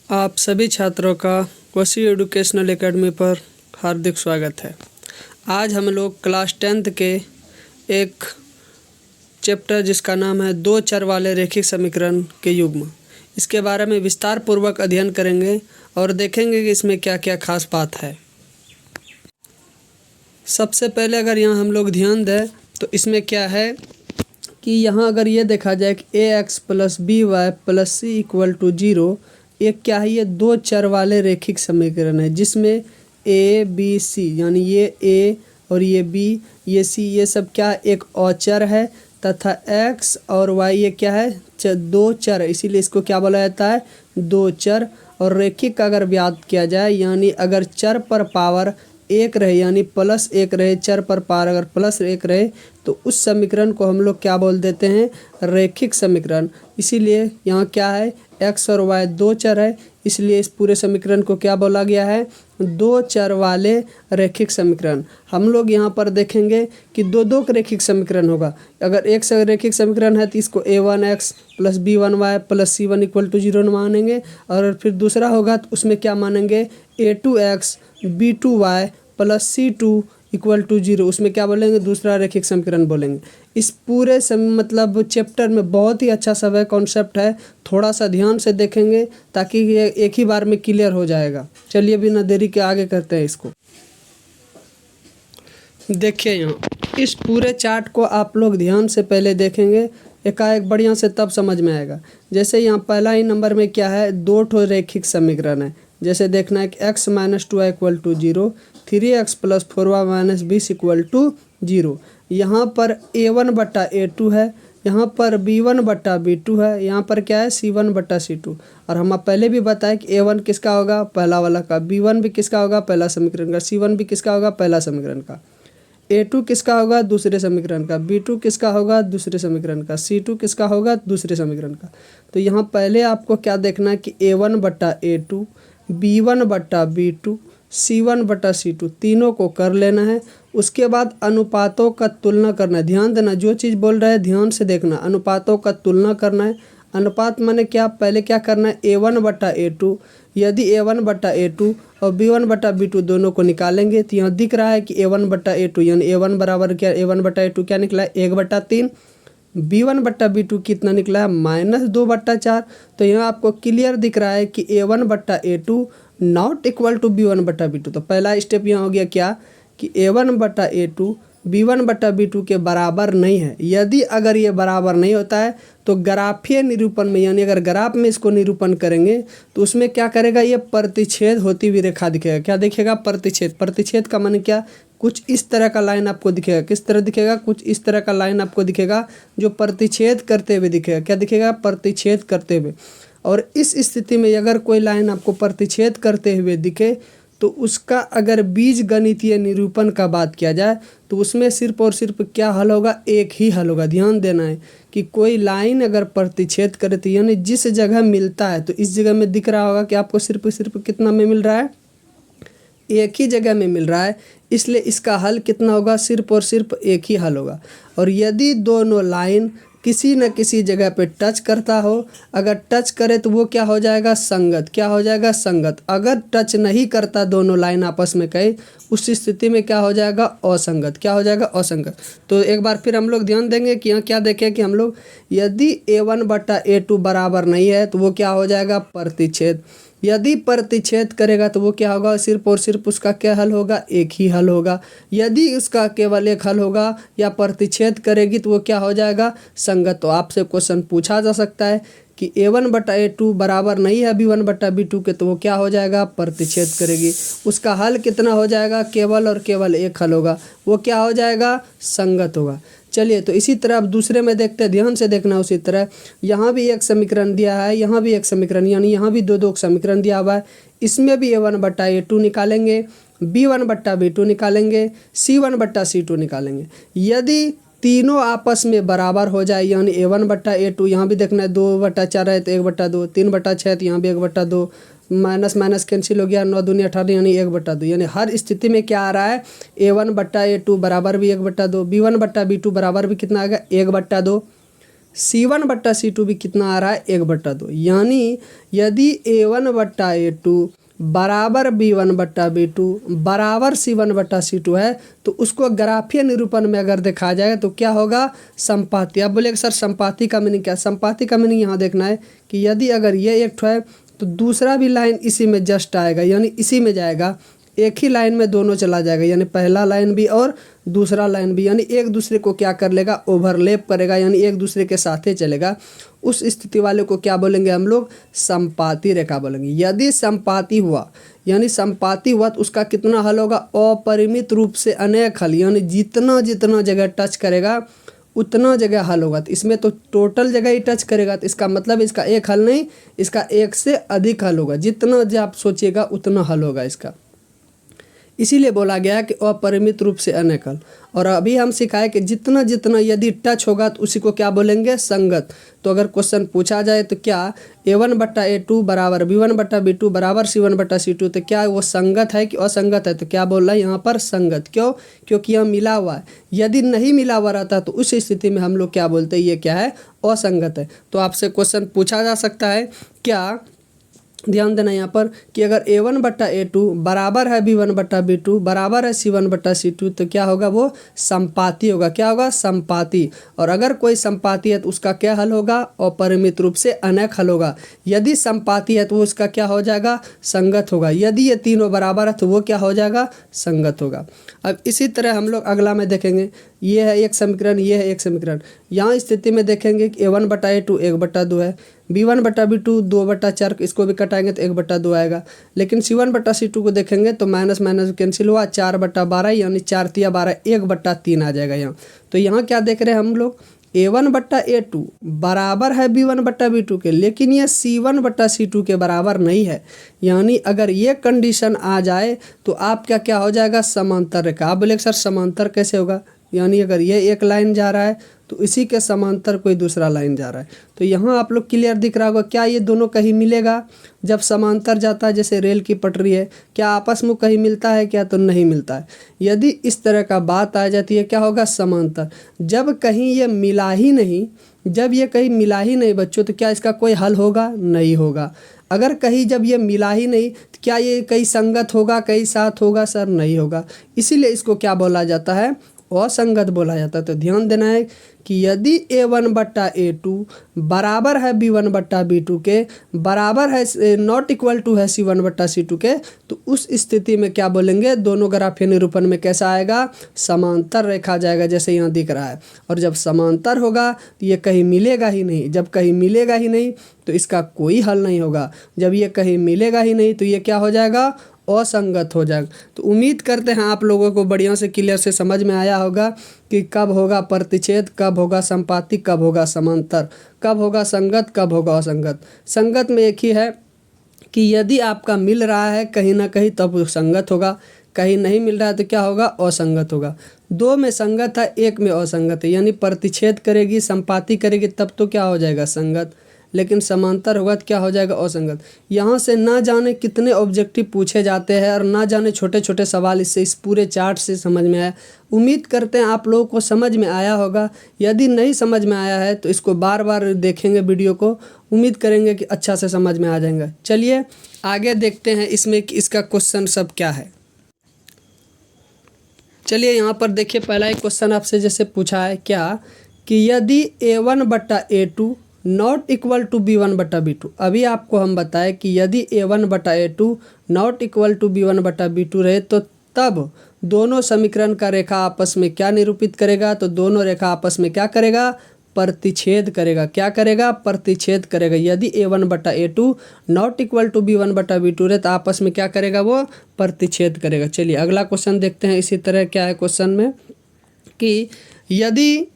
आप सभी छात्रों का वसी एजुकेशनल एकेडमी पर हार्दिक स्वागत है। आज हम लोग क्लास 10th के एक चैप्टर जिसका नाम है दो चर वाले रैखिक समीकरण के युग्म, इसके बारे में विस्तार पूर्वक अध्ययन करेंगे और देखेंगे कि इसमें क्या क्या खास बात है। सबसे पहले अगर यहाँ हम लोग ध्यान दें तो इसमें क्या है कि यहाँ अगर ये देखा जाए कि ax plus B Y plus C equal to 0, ये क्या है, ये दो चर वाले रैखिक समीकरण है जिसमें a b c यानी ये a और ये b ये c ये सब क्या एक अचर है तथा x और y ये क्या है दो चर है, इसीलिए इसको क्या बोला जाता है दो चर। और रैखिक का अगर ज्ञात किया जाए यानी अगर चर पर पावर एक रहे यानी प्लस एक रहे, चर पर पावर अगर प्लस एक रहे तो उस समीकरण को हम लोग क्या बोल देते हैं रैखिक समीकरण। इसीलिए यहाँ क्या है x और y दो चर है, इसलिए इस पूरे समीकरण को क्या बोला गया है दो चर वाले रैखिक समीकरण। हम लोग यहाँ पर देखेंगे कि दो दो रैखिक समीकरण होगा। अगर एक से रैखिक समीकरण है तो इसको a1x plus b1y plus c1 equal to 0 मानेंगे, और फिर दूसरा होगा तो उसमें क्या मानेंगे a2x b2y plus c2 equal to 0, उसमें क्या बोलेंगे दूसरा रैखिक समीकरण बोलेंगे। इस पूरे मतलब चैप्टर में बहुत ही अच्छा सब है, कॉन्सेप्ट है, थोड़ा सा ध्यान से देखेंगे ताकि ये एक ही बार में क्लियर हो जाएगा। चलिए बिना देरी के आगे करते हैं इसको। देखिए यहाँ इस पूरे चार्ट को आप लोग ध्यान से पहले देखेंगे, एकाएक बढ़िया से तब समझ में आएगा। जैसे यहाँ पहला ही नंबर में क्या है दो ठो रैखिक समीकरण है। जैसे देखना है कि x minus 2y equal to 0, 3x plus 4y minus 20 equal to 0। यहाँ पर a1 बटा a2 है, यहाँ पर b1 बटा b2 है, यहाँ पर क्या है c1 बटा c2। और हम पहले भी बताए कि a1 किसका होगा पहला वाला का, b1 भी किसका होगा पहला समीकरण का, c1 भी किसका होगा पहला समीकरण का, a2 किसका होगा दूसरे समीकरण का, b2 किसका होगा दूसरे समीकरण का, c2 किसका होगा दूसरे समीकरण का। तो यहाँ पहले आपको क्या देखना है कि a1 बटा a2, b1 बटा b2, c1 बटा c2 तीनों को कर लेना है। उसके बाद अनुपातों का तुलना करना है। ध्यान देना जो चीज़ बोल रहा है ध्यान से देखना, अनुपातों का तुलना करना है। अनुपात माने क्या, पहले क्या करना है a1 बटा a2, यदि a1 बटा a2 और b1 बटा b2 दोनों को निकालेंगे तो यहाँ दिख रहा है कि a1 बटा a2 यानी a1 बराबर क्या, a1 बटा a2 क्या निकला है 1/3, b1 बटा b2 कितना निकला है -2/4। तो यहाँ आपको क्लियर दिख रहा है कि a1 बटा a2 not equal to b1 बटा b2। तो पहला स्टेप यहाँ हो गया क्या कि a1 बटा a2 b1 बटा b2 के बराबर नहीं है। यदि अगर ये बराबर नहीं होता है तो ग्राफीय निरूपण में यानी अगर ग्राफ में इसको निरूपण करेंगे तो उसमें क्या करेगा ये प्रतिच्छेद होती हुई रेखा दिखेगा। क्या दिखेगा प्रतिच्छेद। प्रतिच्छेद का माने क्या, कुछ इस तरह का लाइन आपको दिखेगा। किस तरह दिखेगा, कुछ इस तरह का लाइन आपको दिखेगा जो प्रतिच्छेद करते हुए दिखेगा। क्या दिखेगा प्रतिच्छेद करते हुए। और इस स्थिति में अगर कोई लाइन आपको प्रतिच्छेद करते हुए दिखे तो उसका अगर बीज गणितीय निरूपण का बात किया जाए तो उसमें सिर्फ और सिर्फ क्या हल होगा, एक ही हल होगा। ध्यान देना है कि कोई लाइन अगर प्रतिच्छेद करे तो यानी जिस जगह मिलता है तो इस जगह में दिख रहा होगा कि आपको सिर्फ कितना में मिल रहा है, एक ही जगह में मिल रहा है, इसलिए इसका हल कितना होगा सिर्फ और सिर्फ एक ही हल होगा। और यदि दोनों लाइन किसी न किसी जगह पे टच करता हो, अगर टच करे तो वो क्या हो जाएगा संगत। क्या हो जाएगा संगत। अगर टच नहीं करता दोनों लाइन आपस में कहीं, उस स्थिति में क्या हो जाएगा असंगत। क्या हो जाएगा असंगत। तो एक बार फिर हम लोग ध्यान देंगे कि यहाँ क्या देखें कि हम लोग यदि a1 बटा a2 बराबर नहीं है तो वो क्या हो जाएगा प्रतिच्छेद। यदि प्रतिच्छेद करेगा तो वो क्या होगा सिर्फ और सिर्फ उसका क्या हल होगा एक ही हल होगा। यदि उसका केवल एक हल होगा या प्रतिच्छेद करेगी तो वो क्या हो जाएगा संगत। तो आपसे क्वेश्चन पूछा जा सकता है कि a1 बटा a2 बराबर नहीं है b1 बटा b2 के, तो वो क्या हो जाएगा प्रतिच्छेद करेगी। उसका हल कितना हो जाएगा केवल और केवल एक हल होगा, वो क्या हो जाएगा संगत होगा। चलिए तो इसी तरह अब दूसरे में देखते हैं, ध्यान से देखना। उसी तरह यहाँ भी एक समीकरण दिया है, यहाँ भी एक समीकरण यानी यहाँ भी दो समीकरण दिया हुआ है। इसमें भी a1 बटा a2 निकालेंगे, b1 बटा b2 निकालेंगे, c1 बटा c2 निकालेंगे। यदि तीनों आपस में बराबर हो जाए यानी a1 बटा a2 यहाँ भी देखना है 2/4 है तो 1/2, 3/6 तो यहाँ भी 1/2, माइनस माइनस कैंसिल हो गया, 9 दूनी 18 यानी 1/2। यानी हर स्थिति में क्या आ रहा है a1 बटा a2 बराबर भी 1/2, b1 बटा b2 बराबर भी कितना आ गया 1/2। C1 बट्टा C2 भी कितना आ रहा है 1/2। यानी यदि A1 बट्टा A2 बराबर B1 बट्टा B2 बराबर C1 बट्टा C2 है तो उसको ग्राफीय निरूपण में अगर देखा जाए तो क्या होगा, संपाती। अब बोलेगा सर संपाती का मीनिंग क्या है? संपाती का मीनिंग यहाँ देखना है कि यदि अगर ये एक ठो है तो दूसरा भी लाइन इसी में जस्ट आएगा, यानी इसी में जाएगा, एक ही लाइन में दोनों चला जाएगा, यानी पहला लाइन भी और दूसरा लाइन भी, यानी एक दूसरे को क्या कर लेगा, ओवरलैप करेगा, यानी एक दूसरे के साथ ही चलेगा। उस स्थिति वाले को क्या बोलेंगे हम लोग, संपाती रेखा बोलेंगे। यदि संपाती हुआ, यानी संपाती हुआ तो उसका कितना हल होगा, अपरिमित रूप से अनेक हल, यानी जितना जितना जगह टच करेगा उतना जगह हल होगा। तो इसमें तो टोटल जगह ही टच करेगा, तो इसका मतलब इसका एक हल नहीं, इसका एक से अधिक हल होगा। जितना जो आप सोचिएगा उतना हल होगा इसका, इसीलिए बोला गया है कि अपरिमित रूप से अनेक हल। और अभी हम सिखाए कि जितना जितना यदि टच होगा तो उसी को क्या बोलेंगे, संगत। तो अगर क्वेश्चन पूछा जाए तो क्या A1 बट्टा A2 बराबर B1 बट्टा B2 बराबर C1 बट्टा C2, तो क्या वो संगत है कि असंगत है? तो क्या बोल रहा है यहाँ पर, संगत। क्यों? क्योंकि यह मिला हुआ है। यदि नहीं मिला हुआ रहता तो उस स्थिति में हम लोग क्या बोलते हैं, ये क्या है, असंगत है। तो आपसे क्वेश्चन पूछा जा सकता है, क्या ध्यान देना यहाँ पर कि अगर A1 बट्टा A2 बराबर है B1 बट्टा B2 बराबर है C1 बट्टा C2 तो क्या होगा, वो संपाती होगा। क्या होगा, संपाती। और अगर कोई संपाती है तो उसका क्या हल होगा, अपरिमित रूप से अनेक हल होगा। यदि संपाती है तो वो उसका क्या हो जाएगा, संगत होगा। यदि ये तीनों बराबर है तो वो क्या हो जाएगा, संगत होगा। अब इसी तरह हम लोग अगला में देखेंगे, ये है एक समीकरण, ये है एक समीकरण। यहाँ स्थिति में देखेंगे कि A1 बटा A2 1/2 है, B1 बटा B2 2/4, इसको भी कटाएंगे तो 1/2 आएगा। लेकिन C1 बटा C2 को देखेंगे तो माइनस माइनस कैंसिल हुआ, 4/12 यानी 4 तिया 12 1/3 आ जाएगा यहाँ। तो यहाँ क्या देख रहे हैं हम लोग, A1 बट्टा A2 बराबर है B1 बट्टा B2 के, लेकिन ये C1 बट्टा C2 के बराबर नहीं है। यानी अगर ये कंडीशन आ जाए तो आपका क्या हो जाएगा, समांतर रेखा। आप बोले सर समांतर कैसे होगा, यानी अगर ये एक लाइन जा रहा है तो इसी के समांतर कोई दूसरा लाइन जा रहा है। तो यहाँ आप लोग क्लियर दिख रहा होगा, क्या ये दोनों कहीं मिलेगा? जब समांतर जाता है, जैसे रेल की पटरी है, क्या आपस में कहीं मिलता है क्या? तो नहीं मिलता है। यदि इस तरह का बात आ जाती है, क्या होगा, समांतर। जब कहीं ये मिला ही नहीं, जब ये कहीं मिला ही नहीं बच्चों, तो क्या इसका कोई हल होगा? नहीं होगा। अगर कहीं जब ये मिला ही नहीं तो क्या ये कहीं संगत होगा, कहीं साथ होगा? सर नहीं होगा। इसीलिए इसको क्या बोला जाता है, असंगत बोला जाता है। तो ध्यान देना है कि यदि A1 बट्टा A2 बराबर है B1 बट्टा B2 के, बराबर है नॉट इक्वल टू है C1 बट्टा C2 के, तो उस स्थिति में क्या बोलेंगे, दोनों ग्राफीय निरूपण में कैसा आएगा, समांतर रेखा जाएगा, जैसे यहाँ दिख रहा है। और जब समांतर होगा तो ये कहीं मिलेगा ही नहीं। जब कहीं मिलेगा ही नहीं तो इसका कोई हल नहीं होगा। जब ये कहीं मिलेगा ही नहीं तो ये क्या हो जाएगा, असंगत हो जाएगा। तो उम्मीद करते हैं आप लोगों को बढ़िया से क्लियर से समझ में आया होगा कि कब होगा प्रतिच्छेद, कब होगा संपाती, कब होगा समांतर, कब होगा संगत, कब होगा असंगत। संगत में एक ही है कि यदि आपका मिल रहा है कहीं ना कहीं तब वो संगत होगा, कहीं नहीं मिल रहा है तो क्या होगा, असंगत होगा। दो में संगत है, एक में असंगत है, यानी प्रतिच्छेद करेगी, संपाती करेगी तब तो क्या हो जाएगा, संगत। लेकिन समांतर होगा तो क्या हो जाएगा, असंगत। यहाँ से ना जाने कितने ऑब्जेक्टिव पूछे जाते हैं और ना जाने छोटे छोटे सवाल इससे, इस पूरे चार्ट से समझ में आया। उम्मीद करते हैं आप लोगों को समझ में आया होगा। यदि नहीं समझ में आया है तो इसको बार बार देखेंगे वीडियो को, उम्मीद करेंगे कि अच्छा से समझ में आ जाएगा। चलिए आगे देखते हैं इसमें कि इसका क्वेश्चन सब क्या है। चलिए यहाँ पर देखिए, पहला एक क्वेश्चन आपसे जैसे पूछा है क्या, कि यदि A1 बट्टा A2 not equal to B1 बटा B2। अभी आपको हम बताएं कि यदि A1 बटा A2 not equal to B1 बटा B2 रहे तो तब दोनों समीकरण का रेखा आपस में क्या निरूपित करेगा, तो दोनों रेखा आपस में क्या करेगा, प्रतिच्छेद करेगा। क्या करेगा, प्रतिच्छेद करेगा। यदि A1 बटा A2 not equal to B1 बटा B2 रहे तो आपस में क्या करेगा, वो प्रतिच्छेद करेगा। चलिए अगला क्वेश्चन देखते हैं। इसी तरह क्या है क्वेश्चन में कि यदि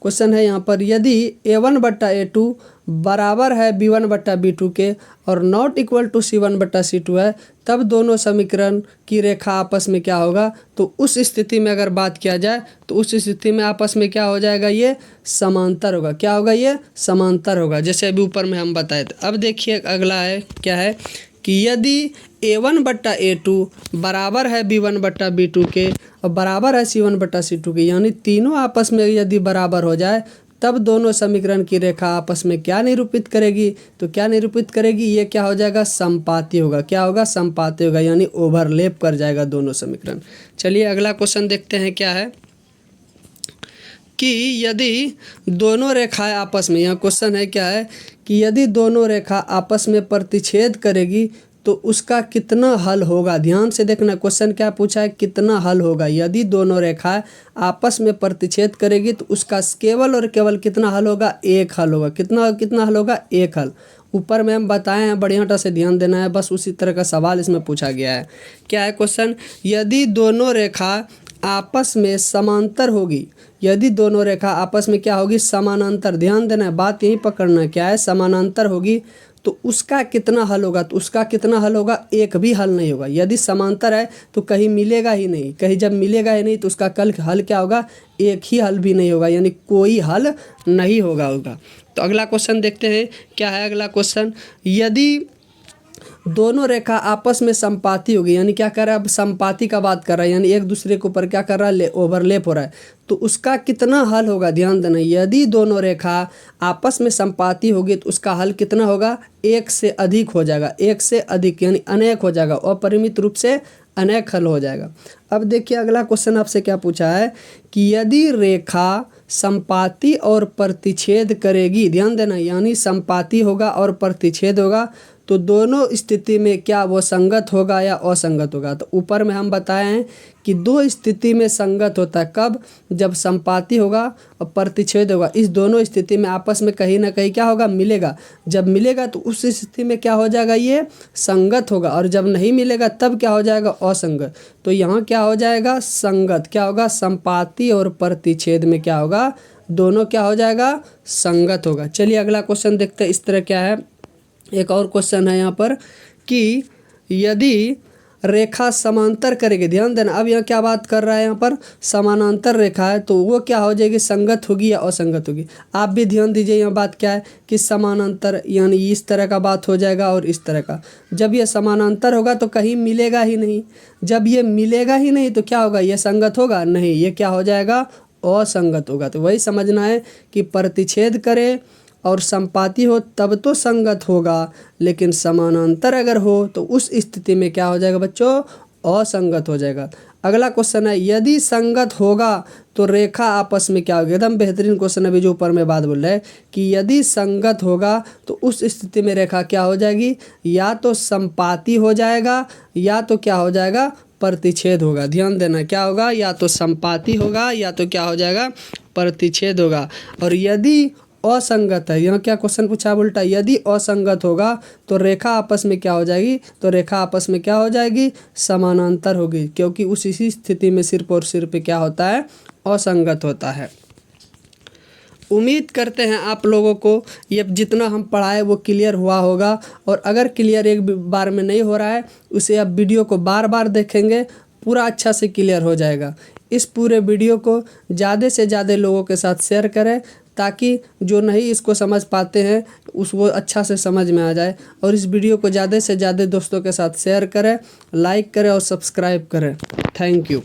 क्वेश्चन है यहाँ पर, यदि A1 बट्टा A2 बराबर है B1 बट्टा B2 के और नॉट इक्वल टू C1 बट्टा C2 है, तब दोनों समीकरण की रेखा आपस में क्या होगा। तो उस स्थिति में अगर बात किया जाए तो उस स्थिति में आपस में क्या हो जाएगा, ये समांतर होगा। क्या होगा, ये समांतर होगा, जैसे अभी ऊपर में हम बताए थे। अब देखिए अगला है क्या है कि यदि A1 बट्टा A2 बराबर है B1 बट्टा B2 के और बराबर है C1 बट्टा C2 के, यानी तीनों आपस में यदि बराबर हो जाए तब दोनों समीकरण की रेखा आपस में क्या निरूपित करेगी, तो क्या निरूपित करेगी, ये क्या हो जाएगा, संपाती होगा। क्या होगा, संपाती होगा, यानी ओवरलैप कर जाएगा दोनों समीकरण। चलिए अगला क्वेश्चन देखते हैं क्या है कि यदि दोनों रेखाएं आपस में, यहाँ क्वेश्चन है क्या है कि यदि दोनों रेखा आपस में प्रतिच्छेद करेगी तो उसका कितना हल होगा। ध्यान से देखना, क्वेश्चन क्या पूछा है, कितना हल होगा। यदि दोनों रेखाएं आपस में प्रतिच्छेद करेगी तो उसका केवल और केवल कितना हल होगा, एक हल होगा। कितना हल होगा, एक हल। ऊपर में हम बताए हैं, बढ़िया से ध्यान देना है, बस उसी तरह का सवाल इसमें पूछा गया है। क्या है क्वेश्चन, यदि दोनों रेखा आपस में समांतर होगी, यदि दोनों रेखा आपस में क्या होगी, समानांतर। ध्यान देना है, बात यही पकड़ना है, क्या है, समानांतर होगी तो उसका कितना हल होगा। तो उसका कितना हल होगा, एक भी हल नहीं होगा। यदि समांतर है तो कहीं मिलेगा ही नहीं, कहीं जब मिलेगा ही नहीं तो उसका कल हल क्या होगा, एक ही हल भी नहीं होगा, यानी कोई हल नहीं होगा। तो अगला क्वेश्चन देखते हैं क्या है अगला क्वेश्चन, यदि दोनों रेखा आपस में संपाती होगी, यानी क्या कर रहा है, अब संपाती का बात कर रहा है, यानी एक दूसरे के ऊपर क्या कर रहा है, ओवरलैप हो रहा है, तो उसका कितना हल होगा। ध्यान देना, यदि दोनों रेखा आपस में संपाती होगी तो उसका हल कितना होगा, एक से अधिक हो जाएगा। एक से अधिक यानी अनेक हो जाएगा, अपरिमित रूप से अनेक हल हो जाएगा। अब देखिए अगला क्वेश्चन आपसे क्या पूछा है कि यदि रेखा संपाती और प्रतिच्छेद करेगी, ध्यान देना, यानी संपाती होगा और प्रतिच्छेद होगा तो दोनों स्थिति में क्या वो संगत होगा या असंगत होगा। तो ऊपर में हम बताए हैं कि दो स्थिति में संगत होता है, कब, जब संपाती होगा और प्रतिच्छेद होगा। इस दोनों स्थिति में आपस में कहीं ना कहीं क्या होगा, मिलेगा। जब मिलेगा तो उस स्थिति में क्या हो जाएगा, ये संगत होगा, और जब नहीं मिलेगा तब क्या हो जाएगा, असंगत। तो यहाँ क्या हो जाएगा, संगत। क्या होगा, संपाती और प्रतिच्छेद में क्या होगा, दोनों क्या हो जाएगा, संगत होगा। चलिए अगला क्वेश्चन देखते हैं, इस तरह क्या है। एक और क्वेश्चन है यहाँ पर कि यदि रेखा समांतर करेगी, ध्यान देना, अब यहाँ क्या बात कर रहा है, यहाँ पर समानांतर रेखा है तो वो क्या हो जाएगी, संगत होगी या असंगत होगी। आप भी ध्यान दीजिए, यहाँ बात क्या है कि समानांतर यानी इस तरह का बात हो जाएगा और इस तरह का। जब ये समानांतर होगा तो कहीं मिलेगा ही नहीं, जब ये मिलेगा ही नहीं तो क्या होगा, ये संगत होगा नहीं, ये क्या हो जाएगा, असंगत होगा। तो वही समझना है कि प्रतिच्छेद करे और संपाती हो तब तो संगत होगा, लेकिन समानांतर अगर हो तो उस स्थिति में क्या हो जाएगा बच्चों, असंगत हो जाएगा। अगला क्वेश्चन है, यदि संगत होगा तो रेखा आपस में क्या होगी। एकदम बेहतरीन क्वेश्चन है, जो ऊपर में बात बोल रहा है कि यदि संगत होगा तो उस स्थिति में रेखा क्या हो जाएगी, या तो संपाती हो जाएगा या तो क्या हो जाएगा, प्रतिच्छेद होगा। ध्यान देना, क्या होगा, या तो संपाती होगा या तो क्या हो जाएगा, प्रतिच्छेद होगा। और यदि असंगत है, यहाँ क्या क्वेश्चन पूछा उल्टा, यदि असंगत होगा तो रेखा आपस में क्या हो जाएगी, तो रेखा आपस में क्या हो जाएगी, समानांतर होगी, क्योंकि उस इसी स्थिति में सिर्फ और सिर्फ क्या होता है, असंगत होता है। उम्मीद करते हैं आप लोगों को ये जितना हम पढ़ाए वो क्लियर हुआ होगा, और अगर क्लियर एक बार में नहीं हो रहा है उसे आप वीडियो को बार बार देखेंगे, पूरा अच्छा से क्लियर हो जाएगा। इस पूरे वीडियो को ज़्यादा से ज़्यादा लोगों के साथ शेयर करें ताकि जो नहीं इसको समझ पाते हैं उस वो अच्छा से समझ में आ जाए। और इस वीडियो को ज़्यादा से ज़्यादा दोस्तों के साथ शेयर करें, लाइक करें और सब्सक्राइब करें। Thank you.